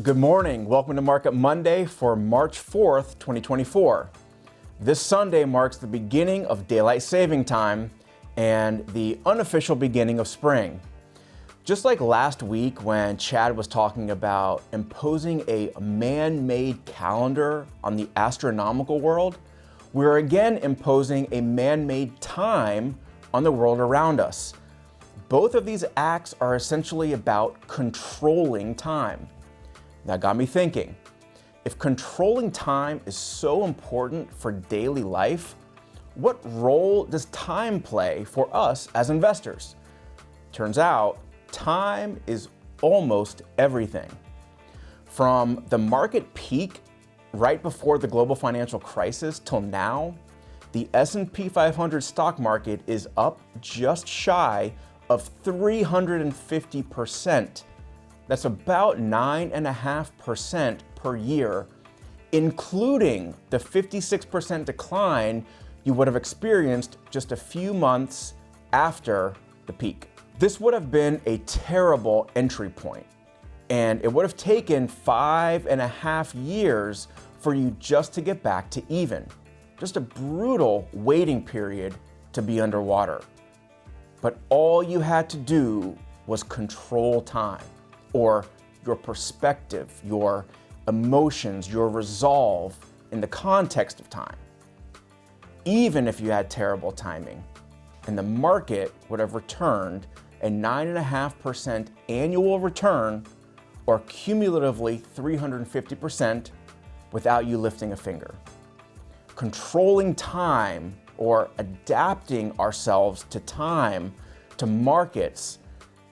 Good morning. Welcome to Market Monday for March 4th, 2024. This Sunday marks the beginning of daylight saving time and the unofficial beginning of spring. Just like last week when Chad was talking about imposing a man-made calendar on the astronomical world, we're again imposing a man-made time on the world around us. Both of these acts are essentially about controlling time. That got me thinking, if controlling time is so important for daily life, what role does time play for us as investors? Turns out, time is almost everything. From the market peak right before the global financial crisis till now, the S&P 500 stock market is up just shy of 350%. That's about 9.5% per year, including the 56% decline you would have experienced just a few months after the peak. This would have been a terrible entry point, and it would have taken 5.5 years for you just to get back to even. Just a brutal waiting period to be underwater. But all you had to do was control time, or your perspective, your emotions, your resolve in the context of time. Even if you had terrible timing, and the market would have returned a 9.5% annual return, or cumulatively 350% without you lifting a finger. Controlling time, or adapting ourselves to time, to markets,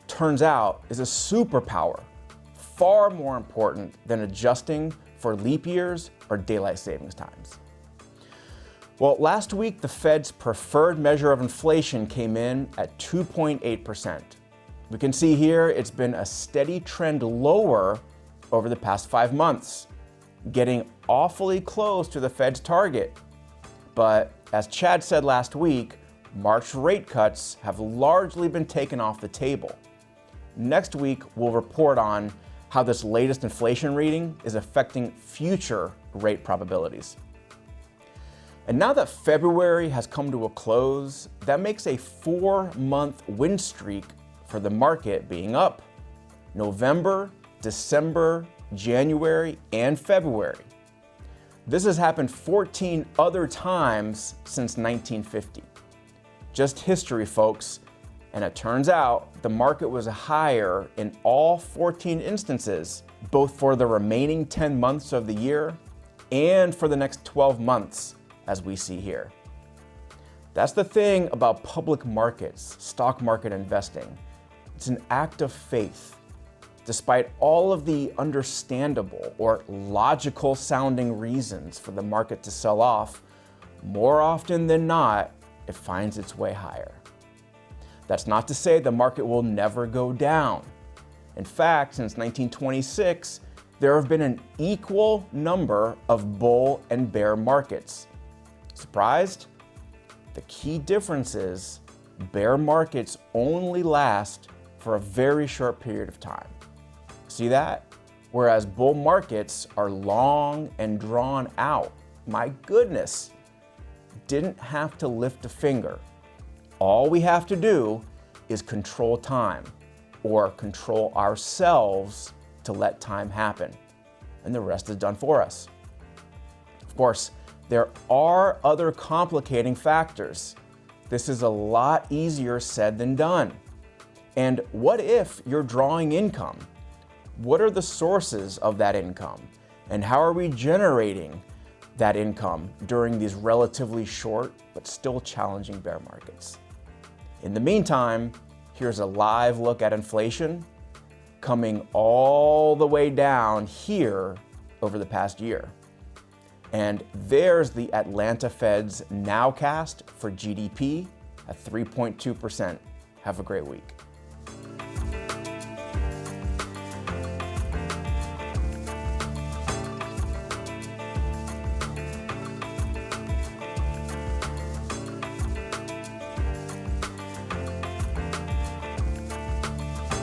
turns out is a superpower, far more important than adjusting for leap years or daylight savings times. Well, last week, the Fed's preferred measure of inflation came in at 2.8%. We can see here it's been a steady trend lower over the past 5 months, getting awfully close to the Fed's target. But as Chad said last week, March rate cuts have largely been taken off the table. Next week, we'll report on how this latest inflation reading is affecting future rate probabilities. And now that February has come to a close, that makes a 4-month win streak for the market being up. November, December, January, and February. This has happened 14 other times since 1950. Just history, folks. And it turns out the market was higher in all 14 instances, both for the remaining 10 months of the year and for the next 12 months, as we see here. That's the thing about public markets, stock market investing. It's an act of faith. Despite all of the understandable or logical sounding reasons for the market to sell off, more often than not, it finds its way higher. That's not to say the market will never go down. In fact, since 1926, there have been an equal number of bull and bear markets. Surprised? The key difference is bear markets only last for a very short period of time. See that? Whereas bull markets are long and drawn out. My goodness, didn't have to lift a finger. All we have to do is control time, or control ourselves to let time happen, and the rest is done for us. Of course, there are other complicating factors. This is a lot easier said than done. And what if you're drawing income? What are the sources of that income? And how are we generating that income during these relatively short but still challenging bear markets? In the meantime, here's a live look at inflation coming all the way down here over the past year. And there's the Atlanta Fed's nowcast for GDP at 3.2%. Have a great week.